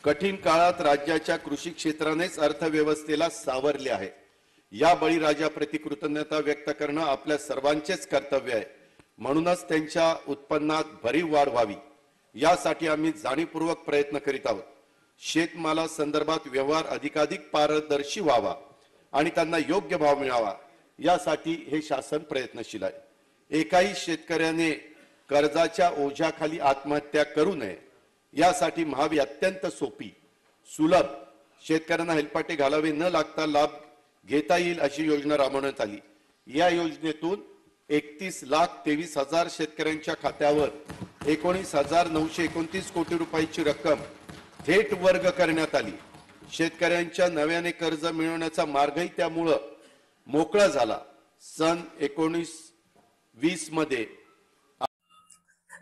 कठीण काळात राज्याच्या कृषी क्षेत्रानेच अर्थव्यवस्थेला सावरले आहे। या बळीराजाप्रती कृतज्ञता व्यक्त करणं आपल्या सर्वांचेच कर्तव्य आहे। म्हणूनच त्यांच्या उत्पन्नात भरीव वाढ व्हावी यासाठी आम्ही जाणीवपूर्वक प्रयत्न करीत आहोत। शेतमाला संदर्भात व्यवहार अधिकाधिक पारदर्शी व्हावा आणि त्यांना योग्य भाव मिळावा यासाठी हे शासन प्रयत्नशील आहे। एकाही शेतकऱ्याने कर्जाच्या ओझ्याखाली आत्महत्या करू नये यासाठी महावी अत्यंत सोपी सुलभ शेतकऱ्यांना हेलपाटे घालावे न लागता लाभ घेता येईल अशी योजना राबवण्यात आली। या योजनेतून 31,23,000 शेतकऱ्यांच्या खात्यावर 19,929 कोटी रुपयाची रक्कम थेट वर्ग करण्यात आली। शेतकऱ्यांच्या नव्याने कर्ज मिळवण्याचा मार्गही त्यामुळे मोकळा झाला। सन 1920 मध्ये।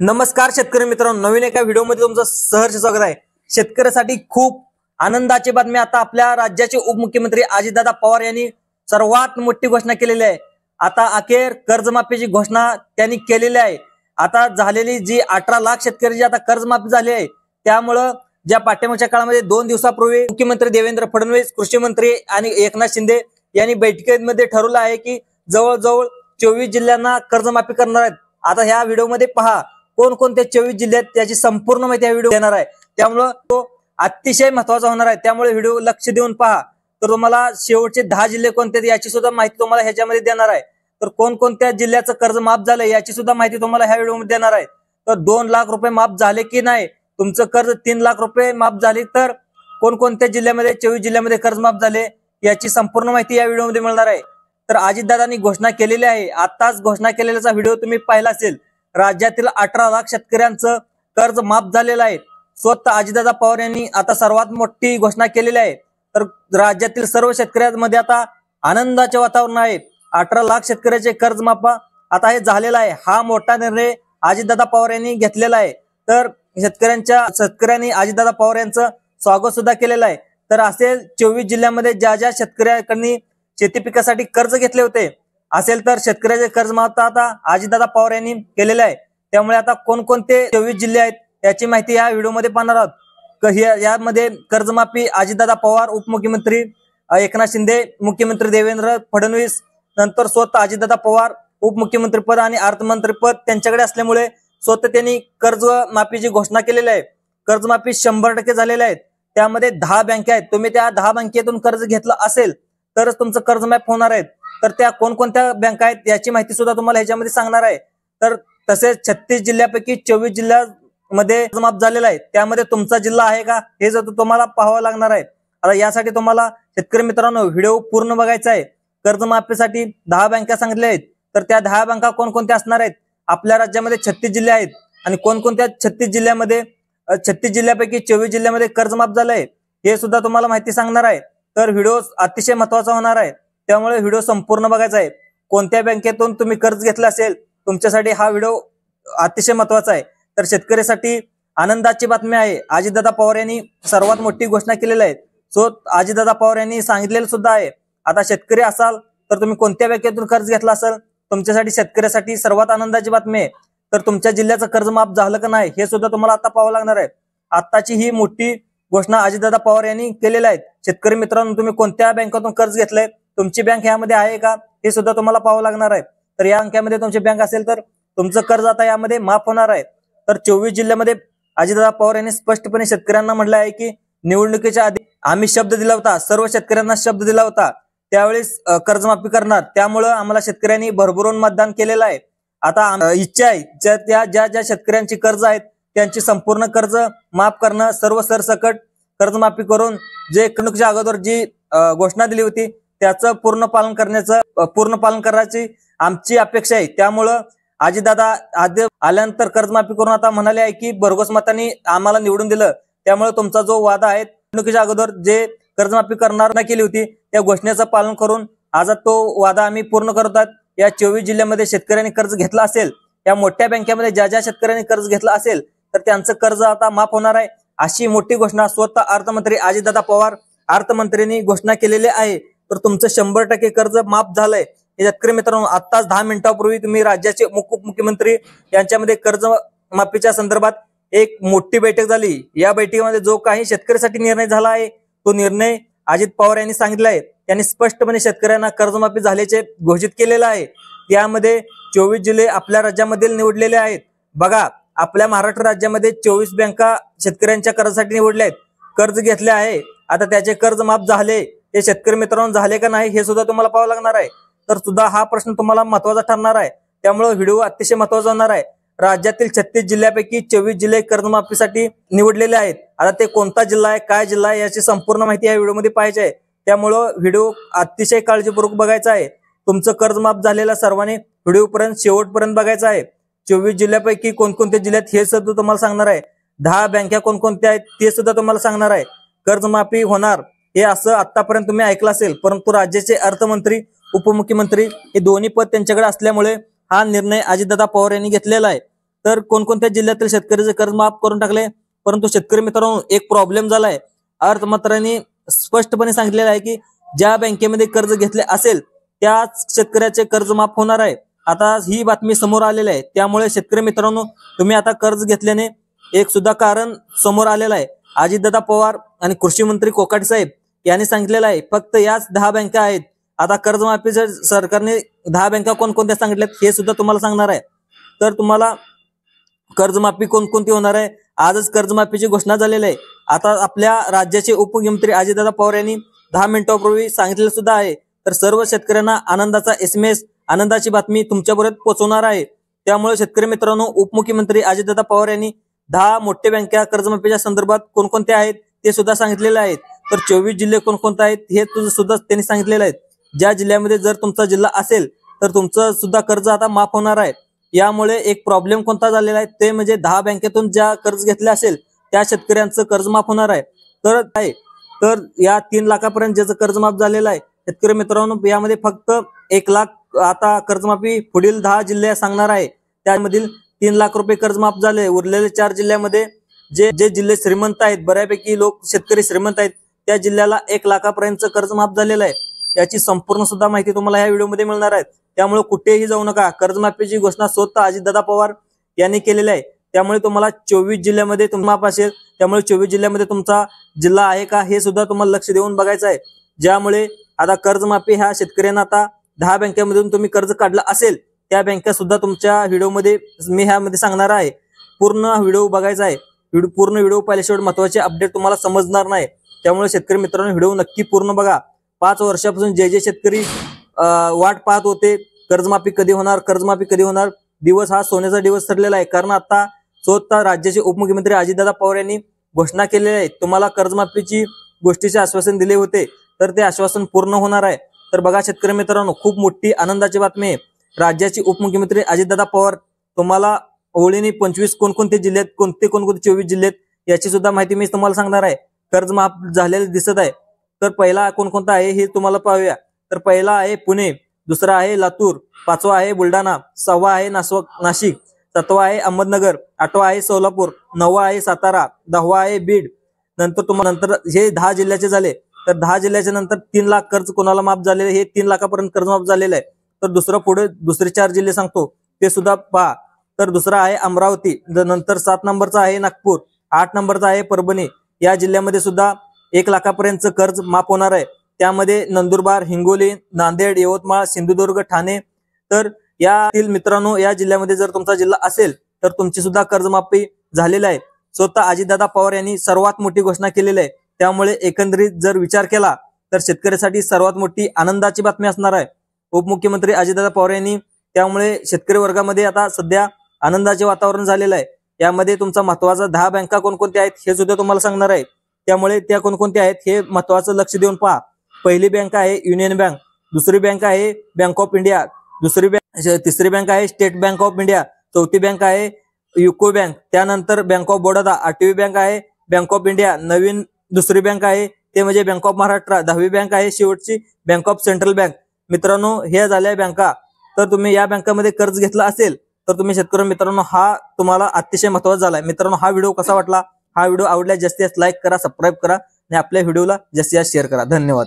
नमस्कार शेतकरी मित्रांनो, नवीन एका व्हिडिओमध्ये तुमचं सहर्ष स्वागत आहे। शेतकऱ्यांसाठी खूप आनंदाची बातमी आता आपल्या राज्याचे उपमुख्यमंत्री अजितदादा पवार यांनी सर्वात मोठी घोषणा केलेली आहे। आता अखेर कर्जमाफीची घोषणा त्यांनी केलेली आहे। आता झालेली जी 18 लाख शेतकऱ्यांची आता कर्जमाफी झाली आहे, त्यामुळे ज्या पाठ्यमागच्या काळामध्ये 2 दिवसापूर्वी मुख्यमंत्री देवेंद्र फडणवीस, कृषी मंत्री आणि एकनाथ शिंदे यांनी बैठकीमध्ये ठरवलं आहे की जवळजवळ 24 जिल्ह्यांना कर्जमाफी करणार आहेत। आता ह्या व्हिडिओमध्ये पहा कोणकोणते 24 जिल्ह्यात त्याची संपूर्ण माहिती या व्हिडिओ देणार आहे, त्यामुळे तो अतिशय महत्त्वाचा होणार आहे। त्यामुळे व्हिडिओ लक्ष देऊन पहा। तर तुम्हाला शेवटचे 10 जिल्हे कोणते याची सुद्धा माहिती तुम्हाला ह्याच्यामध्ये देणार आहे। तर कोणकोणत्या जिल्ह्याचं कर्ज माफ झालं याची सुद्धा माहिती तुम्हाला ह्या व्हिडिओमध्ये देणार आहे। तर 2 लाख रुपये माफ झाले की नाही, तुमचं कर्ज 3 लाख रुपये माफ झाले तर कोणकोणत्या जिल्ह्यामध्ये 24 जिल्ह्यामध्ये कर्ज माफ झाले याची संपूर्ण माहिती या व्हिडिओमध्ये मिळणार आहे। तर अजितदादांनी घोषणा केलेली आहे। आताच घोषणा केलेल्याचा व्हिडिओ तुम्ही पाहिला असेल। राज्यातील 18 लाख शेतकऱ्यांचं कर्ज माफ झालेलं आहे। स्वतः अजितदादा पवार यांनी आता सर्वात मोठी घोषणा केलेली आहे। तर राज्यातील सर्व शेतकऱ्यांमध्ये आता आनंदाचे वातावरण आहे। 18 लाख शेतकऱ्याचे कर्ज माफ आता हे झालेला आहे। हा मोठा निर्णय अजितदादा पवार यांनी घेतलेला आहे। तर शेतकऱ्यांनी अजितदादा पवार यांचं स्वागत सुद्धा केलेलं आहे। तर असे 24 जिल्ह्यामध्ये ज्या ज्या शेतकऱ्यांनी शेती पिकासाठी कर्ज घेतले होते असेल तर शेतकऱ्याचे कर्ज माफ आता अजितदादा पवार यांनी केलेले आहे। त्यामुळे आता कोणकोणते 24 जिल्हे आहेत याची माहिती या व्हिडिओमध्ये पाहणार आहोत। यामध्ये कर्जमाफी अजितदादा पवार, उपमुख्यमंत्री एकनाथ शिंदे, मुख्यमंत्री देवेंद्र फडणवीस, नंतर स्वतः अजितदादा पवार उपमुख्यमंत्री पद आणि अर्थमंत्री पद त्यांच्याकडे असल्यामुळे स्वतः त्यांनी कर्जमाफीची घोषणा केलेली आहे। कर्जमाफी 100% झालेली आहे। त्यामध्ये 10 बँका आहेत। तुम्ही त्या 10 बँकेतून कर्ज घेतलं असेल तरच तुमचं कर्ज माफ होणार आहे। तर त्या कोणकोणत्या बँका आहेत याची माहिती सुद्धा तुम्हाला ह्याच्यामध्ये सांगणार आहे। तर तसेच 36 जिल्ह्यापैकी 24 जिल्ह्यामध्ये माफ झालेला आहे। त्यामध्ये तुमचा जिल्हा आहे का हे जर तुम्हाला पाहावं लागणार आहे। आता यासाठी तुम्हाला शेतकरी मित्रांनो व्हिडिओ पूर्ण बघायचा आहे। कर्जमाफीसाठी 10 बँका सांगितल्या आहेत। तर त्या 10 बँका कोणकोणत्या असणार आहेत? आपल्या राज्यामध्ये 36 जिल्हे आहेत आणि कोणकोणत्या 36 जिल्ह्यामध्ये 36 जिल्ह्यापैकी 24 जिल्ह्यामध्ये कर्ज माफ झालं आहे हे सुद्धा तुम्हाला माहिती सांगणार आहे। तर व्हिडिओ अतिशय महत्त्वाचा होणार आहे, त्यामुळे व्हिडिओ संपूर्ण बघायचा आहे। कोणत्या बँकेतून तुम्ही कर्ज घेतलं असेल तुमच्यासाठी हा व्हिडिओ अतिशय महत्त्वाचा आहे। तर शेतकऱ्यासाठी आनंदाची बातमी आहे। अजितदादा पवार यांनी सर्वात मोठी घोषणा केलेली आहे। सो अजितदादा पवार यांनी सांगितलेलं सुद्धा आहे। आता शेतकरी असाल तर तुम्ही कोणत्या बँकेतून कर्ज घेतला असेल तुमच्यासाठी शेतकऱ्यासाठी सर्वात आनंदाची बातमी आहे। तर तुमच्या जिल्ह्याचं कर्ज माफ झालं का नाही हे सुद्धा तुम्हाला आता पाहावं लागणार आहे। आताची ही मोठी घोषणा अजितदादा पवार यांनी केलेली आहे। शेतकरी मित्रांनो, तुम्ही कोणत्या बँकेतून कर्ज घेतलंय, तुमची बँक यामध्ये आहे का हे सुद्धा तुम्हाला पाहावं लागणार आहे। तर या बँकेमध्ये तुमची बँक असेल तर तुमचं कर्ज आता यामध्ये माफ होणार आहे। तर 24 जिल्ह्यामध्ये अजितदादा पवार यांनी स्पष्टपणे शेतकऱ्यांना म्हटलं आहे की निवडणुकीच्या आधी आम्ही शब्द दिला होता, सर्व शेतकऱ्यांना शब्द दिला होता त्यावेळेस कर्जमाफी करणार, त्यामुळे आम्हाला शेतकऱ्यांनी भरभरून मतदान केलेलं आहे। आता इच्छा आहे ज्या शेतकऱ्यांची कर्ज आहेत त्यांची संपूर्ण कर्ज माफ करणं, सर्व सरसकट कर्जमाफी करून जे निवडणुकीच्या अगोदर जी घोषणा दिली होती त्याचं पूर्ण पालन करायची आमची अपेक्षा आहे। त्यामुळं अजितदादा आधी आल्यानंतर कर्जमाफी करून आता म्हणाले आहे की भरघोस मतांनी आम्हाला निवडून दिलं, त्यामुळे तुमचा जो वादा आहे निवडणुकीच्या अगोदर जे कर्जमाफी करणार न केली होती त्या घोषणेचं पालन करून आज तो वादा आम्ही पूर्ण करत आहोत। या 24 जिल्ह्यामध्ये शेतकऱ्यांनी कर्ज घेतला असेल, या मोठ्या बँकेमध्ये ज्या ज्या शेतकऱ्यांनी कर्ज घेतलं असेल तर त्यांचं कर्ज आता माफ होणार आहे, अशी मोठी घोषणा स्वतः अर्थमंत्री अजितदादा पवार अर्थमंत्र्यांनी घोषणा केलेली आहे। तर तुमचं 100% कर्ज माफ झालंय। शेतकरी मित्रांनो, आताच 10 मिनिटांपूर्वी तुम्ही राज्याचे उपमुख्यमंत्री यांच्यामध्ये कर्ज माफीच्या संदर्भात एक मोठी बैठक झाली। या बैठकीमध्ये जो काही शेतकऱ्यासाठी निर्णय झाला आहे तो निर्णय अजित पवार यांनी सांगितला आहे। त्यांनी स्पष्टपणे शेतकऱ्यांना कर्जमाफी झाल्याचे घोषित केलेलं आहे। त्यामध्ये 24 जिल्हे आपल्या राज्यामधील निवडलेले आहेत। बघा, आपल्या महाराष्ट्र राज्यामध्ये 24 बँका शेतकऱ्यांच्या कर्जासाठी निवडल्या आहेत, कर्ज घेतले आहे। आता त्याचे कर्ज माफ झाले ते शेतकरी मित्रांनो झाले का नाही हे सुद्धा तुम्हाला पाहावं लागणार आहे। तर सुद्धा हा प्रश्न तुम्हाला महत्त्वाचा ठरणार आहे, त्यामुळे व्हिडिओ अतिशय महत्त्वाचा होणार आहे। राज्यातील 36 जिल्ह्यापैकी 24 जिल्हे कर्जमाफीसाठी निवडलेले आहेत। आता ते कोणता जिल्हा आहे, काय जिल्हा आहे याची संपूर्ण माहिती या व्हिडिओमध्ये पाहायची आहे। त्यामुळे व्हिडिओ अतिशय काळजीपूर्वक बघायचा आहे। तुमचं कर्ज माफ झालेला सर्वांनी व्हिडिओपर्यंत शेवटपर्यंत बघायचं आहे। 24 जिल्ह्यापैकी कोणकोणत्या जिल्ह्यात हे सुद्धा तुम्हाला सांगणार आहे। 10 बँका कोणकोणत्या आहेत ते सुद्धा तुम्हाला सांगणार आहे। कर्जमाफी होणार हे असं आतापर्यंत तुम्ही ऐकलं असेल, परंतु राज्याचे अर्थमंत्री उपमुख्यमंत्री हे दोन्ही पद त्यांच्याकडे असल्यामुळे हा निर्णय अजितदादा पवार यांनी घेतलेला आहे। तर कोणकोणत्या जिल्ह्यातील शेतकऱ्याचे कर्ज माफ करून टाकले, परंतु शेतकरी मित्रांनो एक प्रॉब्लेम झालाय। अर्थमंत्र्यांनी स्पष्टपणे सांगितलेलं आहे की ज्या बँकेमध्ये कर्ज घेतले असेल त्याच शेतकऱ्याचे कर्ज माफ होणार आहे। आता ही बातमी समोर आलेली आहे, त्यामुळे शेतकरी मित्रांनो तुम्ही आता कर्ज घेतल्याने एक सुद्धा कारण समोर आलेलं आहे। अजितदादा पवार आणि कृषी मंत्री कोकाटे साहेब यांनी सांगितलेलं आहे फक्त याच 10 बँका आहेत। आता कर्जमाफीच्या सरकारने 10 बँका कोणकोणत्या सांगितल्यात हे सुद्धा तुम्हाला सांगणार आहे। तर तुम्हाला कर्जमाफी कोणकोणती होणार आहे, आजच कर्जमाफीची घोषणा झालेली आहे। आता आपल्या राज्याचे उपमुख्यमंत्री अजितदादा पवार यांनी 10 मिनिटांपूर्वी सांगितलेलं सुद्धा आहे। तर सर्व शेतकऱ्यांना आनंदाचा SMS आनंदाची बातमी तुमच्यापर्यंत पोहोचवणार आहे। त्यामुळे शेतकरी मित्रांनो उपमुख्यमंत्री अजितदादा पवार यांनी 10 मोठे बँका कर्जमाफीच्या संदर्भात कोणकोणत्या आहेत ते सुद्धा सांगितलेले आहेत। तर 24 जिल्हे कोणकोणते आहेत हे सुद्धा त्यांनी सांगितलेले आहेत। ज्या जिल्ह्यामध्ये जर तुमचा जिल्हा असेल तर तुमचं सुद्धा कर्ज आता माफ होणार आहे। यामुळे एक प्रॉब्लेम कोणता झालेला आहे ते म्हणजे 10 बँकेतून ज्या कर्ज घेतले असेल त्या शेतकऱ्यांचं कर्ज माफ होणार आहे। तर या 3 लाखापर्यंत ज्याचं कर्ज माफ झालेलं आहे शेतकरी मित्रांनो, यामध्ये फक्त 1 लाख आता कर्जमाफी पुढील 10 जिल्हे सांगणार आहे। त्यामधील 3 लाख रुपये कर्ज माफ झाले। उरलेले 4 जिल्ह्यामध्ये जे जिल्हे श्रीमंत आहेत, बऱ्यापैकी लोक शेतकरी श्रीमंत आहेत, त्या जिल्ह्याला 1 लाखापर्यंत कर्ज माफ झालेलं आहे। याची संपूर्ण सुद्धा माहिती तुम्हाला या व्हिडिओमध्ये मिळणार आहे। त्यामुळे कुठेही जाऊ नका, कर्जमाफीची घोषणा स्वतः अजितदादा पवार यांनी केलेली आहे। त्यामुळे तुम्हाला 24 जिल्ह्यामध्ये माफ असेल, त्यामुळे 24 जिल्ह्यामध्ये तुमचा जिल्हा आहे का हे सुद्धा तुम्हाला लक्ष देऊन बघायचं आहे। ज्यामुळे आता कर्जमाफी ह्या शेतकऱ्यांना आता 10 बँकेमधून तुम्ही कर्ज काढलं असेल त्या बँका सुद्धा तुमच्या व्हिडिओमध्ये मी ह्यामध्ये सांगणार आहे। पूर्ण व्हिडिओ बघायचा आहे। पूर्ण व्हिडिओ पाहिल्याशिवाय महत्त्वाचे अपडेट तुम्हाला समजणार नाही। त्यामुळे शेतकरी मित्रांनो व्हिडिओ नक्की पूर्ण बघा। 5 वर्षापासून जे शेतकरी वाट पाहत होते कर्जमाफी कधी होणार, कर्जमाफी कधी होणार, दिवस हा सोन्याचा दिवस ठरलेला आहे। कारण आता स्वतः राज्याचे उपमुख्यमंत्री अजितदादा पवार यांनी घोषणा केलेली आहे। तुम्हाला कर्जमाफीची गोष्टीचे आश्वासन दिले होते तर ते आश्वासन पूर्ण होणार आहे। तर बघा शेतकरी मित्रांनो खूप मोठी आनंदाची बातमी आहे। राज्याचे उपमुख्यमंत्री अजितदादा पवार तुम्हाला ओळीने 25 कोणकोणते जिल्ह्यात कोणकोणते 24 जिल्ह्यात याची सुद्धा माहिती मी तुम्हाला सांगणार आहे। कर्ज माफ झालेले दिसत आहे। तर पहिला कोणकोणता आहे हे तुम्हाला पाहूया। तर पहिला आहे पुणे, दुसरा आहे लातूर, 5वा आहे बुलढाणा, 6वा आहे नाशिक, 7वा आहे अहमदनगर, 8वा आहे सोलापूर, 9वा आहे सातारा, 10वा आहे बीड। नंतर हे 10 जिल्ह्याचे झाले। तर 10 जिल्ह्याच्या नंतर 3 लाख कर्ज कोणाला माफ झालेले, हे 3 लाखापर्यंत कर्ज माफ झालेलं आहे। तर दुसरं पुढे दुसरे 4 जिल्हे सांगतो ते सुद्धा पहा। तर दुसरा आहे अमरावती, नंतर 7 नंबरचा आहे नागपूर, 8 नंबरचा आहे परभणी। या जिल्ह्यामध्ये सुद्धा 1 लाखापर्यंत कर्ज माफ होणार आहे। त्यामध्ये नंदुरबार, हिंगोली, नांदेड, यवतमाळ, सिंधुदुर्ग, ठाणे। तर यातील मित्रांनो या जिल्ह्यामध्ये जर तुमचा जिल्हा असेल तर तुमची सुद्धा कर्जमाफी झालेली आहे। स्वतः अजितदादा पवार यांनी सर्वात मोठी घोषणा केलेली आहे। त्यामुळे एकंदरीत जर विचार केला तर शेतकऱ्यासाठी सर्वात मोठी आनंदाची बातमी असणार आहे। उपमुख्यमंत्री अजितदादा पवार यांनी त्यामुळे शेतकरी वर्गामध्ये आता सध्या आनंदाचे वातावरण झालेलं आहे। यामध्ये तुमचा महत्त्वाचा 10 बँका कोणकोणत्या आहेत हे सुद्धा तुम्हाला सांगणार आहे। त्यामुळे त्या कोणकोणत्या आहेत हे महत्त्वाचं लक्ष देऊन पहा। पहिली बँक आहे युनियन बँक, दुसरी बँक आहे बँक ऑफ इंडिया, तिसरी बँक आहे स्टेट बँक ऑफ इंडिया, चौथी बँक आहे युको बँक, त्यानंतर बँक ऑफ बडोदा, 8वी बँक आहे बँक ऑफ इंडिया, नवीन दुसरी बँक आहे ते म्हणजे बँक ऑफ महाराष्ट्र, 10वी बँक आहे शेवटची बँक ऑफ सेंट्रल बँक। मित्रांनो हे झाल्या बँका। तर तुम्ही या बँकामध्ये कर्ज घेतला असेल तर तुम्ही शेतकरी मित्रांनो हा तुम्हाला अतिशय महत्त्वाचा झालाय। मित्रांनो हा व्हिडिओ कसा वाटला, हा व्हिडिओ आवडल्यास जास्तीत जास्त लाईक करा, सबस्क्राईब करा आणि आपल्या व्हिडिओला जास्तीत जास्त शेअर करा। धन्यवाद।